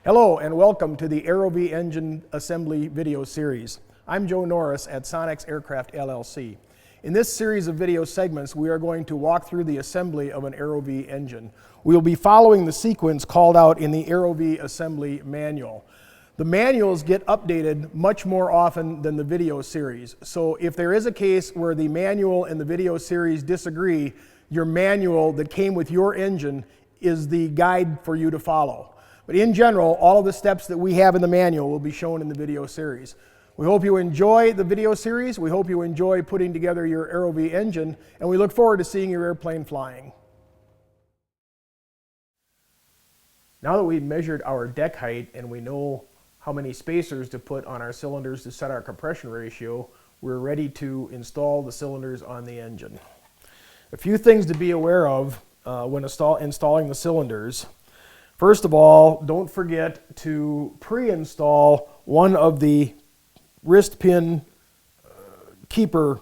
Hello and welcome to the AeroVee engine assembly video series. I'm Joe Norris at Sonex Aircraft LLC. In this series of video segments, we are going to walk through the assembly of an AeroVee engine. We'll be following the sequence called out in the AeroVee assembly manual. The manuals get updated much more often than the video series. So if there is a case where the manual and the video series disagree, your manual that came with your engine is the guide for you to follow. But in general, all of the steps that we have in the manual will be shown in the video series. We hope you enjoy the video series. We hope you enjoy putting together your AeroVee engine, and we look forward to seeing your airplane flying. Now that we've measured our deck height and we know how many spacers to put on our cylinders to set our compression ratio, we're ready to install the cylinders on the engine. A few things to be aware of when installing the cylinders. First of all, don't forget to pre-install one of the wrist pin keeper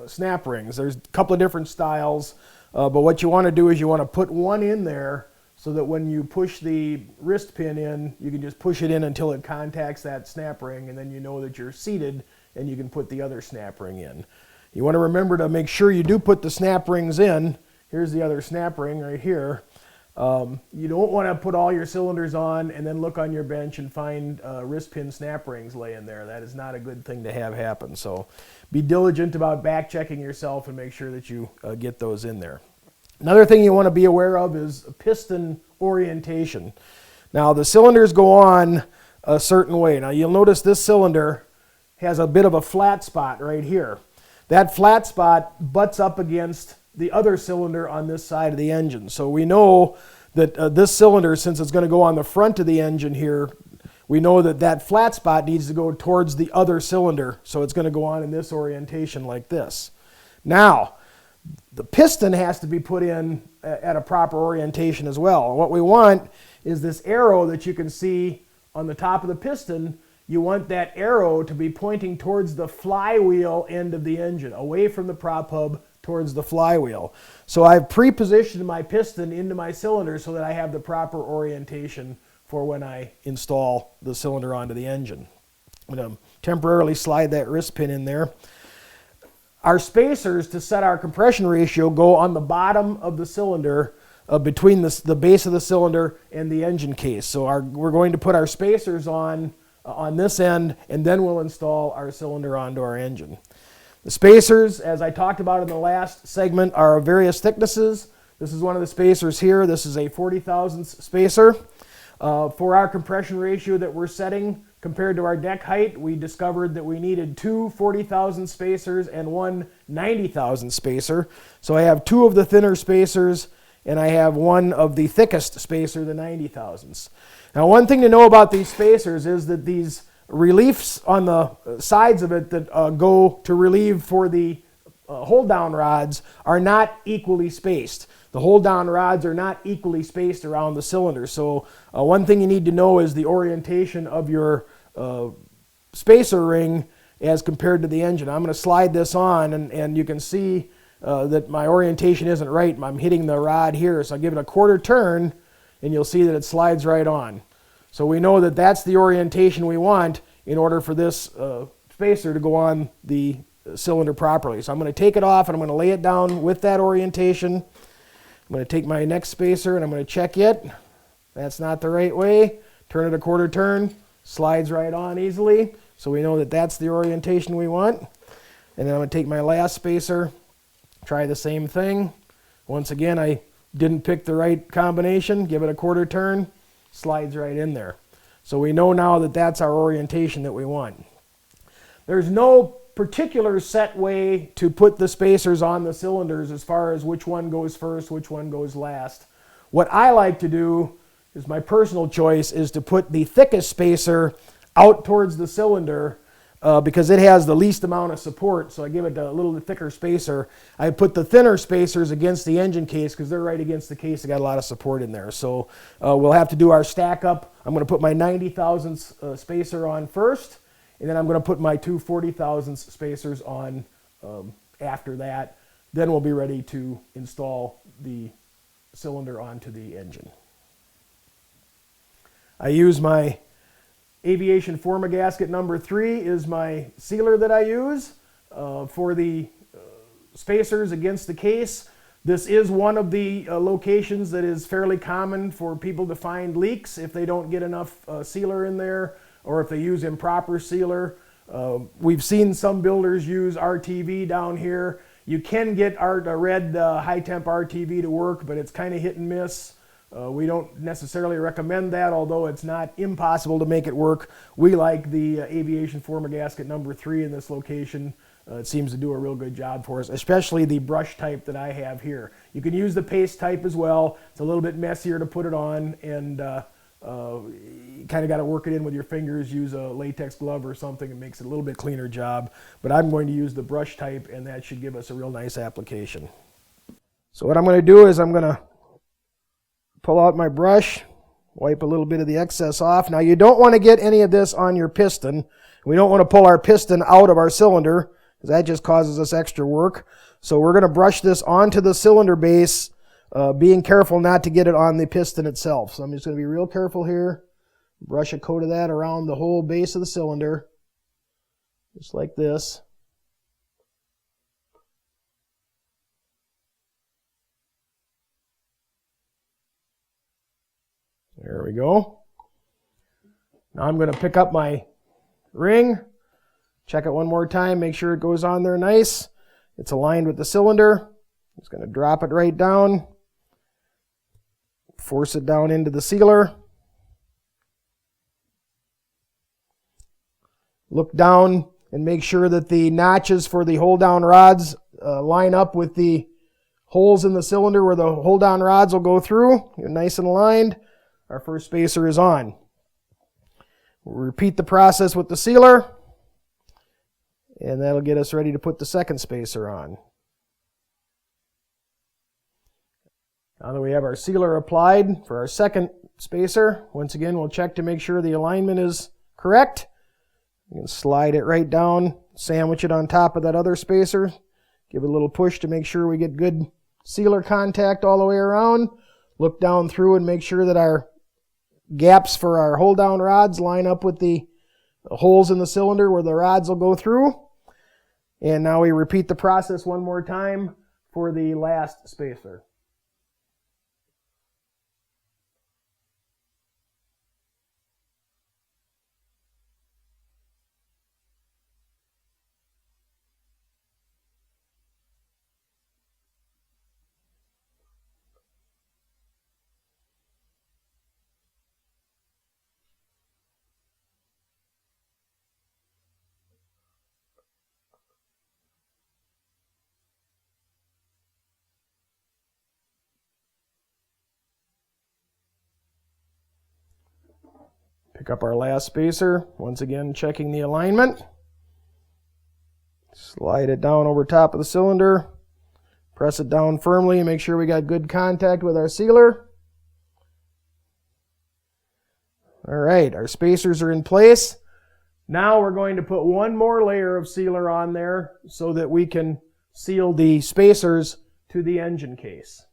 snap rings. There's a couple of different styles, but what you want to do is you want to put one in there so that when you push the wrist pin in, you can just push it in until it contacts that snap ring, and then you know that you're seated and you can put the other snap ring in. You want to remember to make sure you do put the snap rings in. Here's the other snap ring right here. You don't want to put all your cylinders on and then look on your bench and find wrist pin snap rings laying there. That is not a good thing to have happen. So be diligent about back checking yourself and make sure that you get those in there. Another thing you want to be aware of is piston orientation. Now the cylinders go on a certain way. Now you'll notice this cylinder has a bit of a flat spot right here. That flat spot butts up against the other cylinder on this side of the engine. So we know that this cylinder, since it's going to go on the front of the engine here, we know that that flat spot needs to go towards the other cylinder. So it's going to go on in this orientation like this. Now, the piston has to be put in at a proper orientation as well. What we want is this arrow that you can see on the top of the piston. You want that arrow to be pointing towards the flywheel end of the engine, away from the prop hub towards the flywheel. So I've pre-positioned my piston into my cylinder so that I have the proper orientation for when I install the cylinder onto the engine. I'm going to temporarily slide that wrist pin in there. Our spacers to set our compression ratio go on the bottom of the cylinder between the base of the cylinder and the engine case. So we're going to put our spacers on this end, and then we'll install our cylinder onto our engine. The spacers, as I talked about in the last segment, are of various thicknesses. This is one of the spacers here. This is a 40 thousandths spacer. For our compression ratio that we're setting compared to our deck height, we discovered that we needed two 40 thousandths spacers and one 90 thousandths spacer. So I have two of the thinner spacers and I have one of the thickest spacer, the 90 thousandths. Now one thing to know about these spacers is that these reliefs on the sides of it that go to relieve for the hold down rods are not equally spaced. The hold down rods are not equally spaced around the cylinder. So one thing you need to know is the orientation of your spacer ring as compared to the engine. I'm going to slide this on and you can see that my orientation isn't right. I'm hitting the rod here. So I'll give it a quarter turn and you'll see that it slides right on. So we know that that's the orientation we want in order for this spacer to go on the cylinder properly. So I'm going to take it off and I'm going to lay it down with that orientation. I'm going to take my next spacer and I'm going to check it. That's not the right way. Turn it a quarter turn. Slides right on easily. So we know that that's the orientation we want. And then I'm going to take my last spacer. Try the same thing. Once again, I didn't pick the right combination. Give it a quarter turn. Slides right in there. So we know now that that's our orientation that we want. There's no particular set way to put the spacers on the cylinders as far as which one goes first, which one goes last. What I like to do, is my personal choice, is to put the thickest spacer out towards the cylinder because it has the least amount of support, so I give it a little thicker spacer. I put the thinner spacers against the engine case because they're right against the case. They got a lot of support in there. So we'll have to do our stack up. I'm going to put my 90 thousandths spacer on first, and then I'm going to put my two 40 thousandths spacers on after that. Then we'll be ready to install the cylinder onto the engine. I use my Aviation Forma gasket number 3 is my sealer that I use for the spacers against the case. This is one of the locations that is fairly common for people to find leaks if they don't get enough sealer in there, or if they use improper sealer. We've seen some builders use RTV down here. You can get a red high temp RTV to work, but it's kind of hit and miss. We don't necessarily recommend that, although it's not impossible to make it work. We like the Aviation Forma gasket number 3 in this location. It seems to do a real good job for us, especially the brush type that I have here. You can use the paste type as well. It's a little bit messier to put it on, and you kind of got to work it in with your fingers. Use a latex glove or something. It makes it a little bit cleaner job. But I'm going to use the brush type, and that should give us a real nice application. So what I'm going to do is I'm going to pull out my brush, wipe a little bit of the excess off. Now you don't want to get any of this on your piston. We don't want to pull our piston out of our cylinder, because that just causes us extra work. So we're going to brush this onto the cylinder base, being careful not to get it on the piston itself. So I'm just going to be real careful here. Brush a coat of that around the whole base of the cylinder, just like this. There we go. Now I'm going to pick up my ring, check it one more time, make sure it goes on there nice. It's aligned with the cylinder. I'm just going to drop it right down, force it down into the sealer. Look down and make sure that the notches for the hold down rods line up with the holes in the cylinder where the hold down rods will go through. You're nice and aligned. Our first spacer is on. We'll repeat the process with the sealer, and that'll get us ready to put the second spacer on. Now that we have our sealer applied for our second spacer, once again we'll check to make sure the alignment is correct. You can slide it right down, sandwich it on top of that other spacer, give it a little push to make sure we get good sealer contact all the way around. Look down through and make sure that our gaps for our hold down rods line up with the holes in the cylinder where the rods will go through. And now we repeat the process one more time for the last spacer. Pick up our last spacer, once again checking the alignment. Slide it down over top of the cylinder. Press it down firmly and make sure we got good contact with our sealer. Alright, our spacers are in place. Now we're going to put one more layer of sealer on there so that we can seal the spacers to the engine case.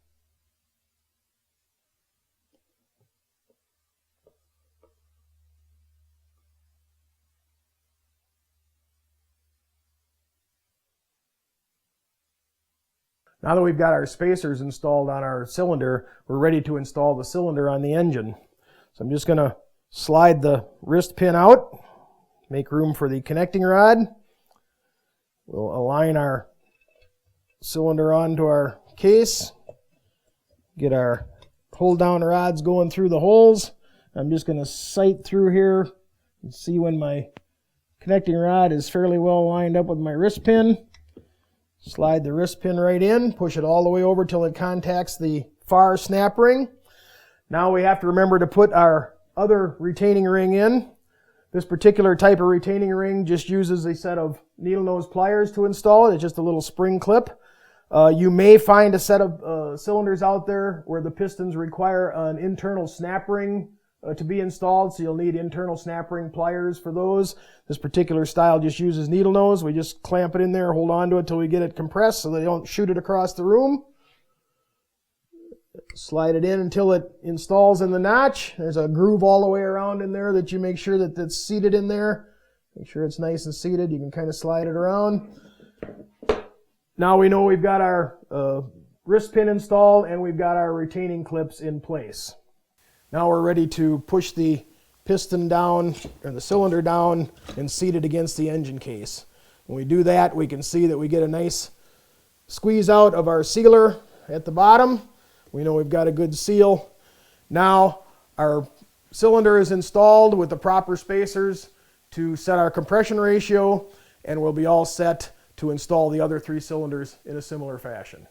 Now that we've got our spacers installed on our cylinder, we're ready to install the cylinder on the engine. So I'm just going to slide the wrist pin out, make room for the connecting rod. We'll align our cylinder onto our case, get our hold down rods going through the holes. I'm just going to sight through here and see when my connecting rod is fairly well lined up with my wrist pin. Slide the wrist pin right in, push it all the way over till it contacts the far snap ring. Now we have to remember to put our other retaining ring in. This particular type of retaining ring just uses a set of needle nose pliers to install it. It's just a little spring clip. You may find a set of cylinders out there where the pistons require an internal snap ring to be installed, so you'll need internal snap ring pliers for those. This particular style just uses needle nose. We just clamp it in there, hold on to it till we get it compressed so they don't shoot it across the room. Slide it in until it installs in the notch. There's a groove all the way around in there that you make sure that it's seated in there. Make sure it's nice and seated. You can kind of slide it around. Now we know we've got our wrist pin installed and we've got our retaining clips in place. Now we're ready to push the piston down, or the cylinder down, and seat it against the engine case. When we do that, we can see that we get a nice squeeze out of our sealer at the bottom. We know we've got a good seal. Now our cylinder is installed with the proper spacers to set our compression ratio, and we'll be all set to install the other 3 cylinders in a similar fashion.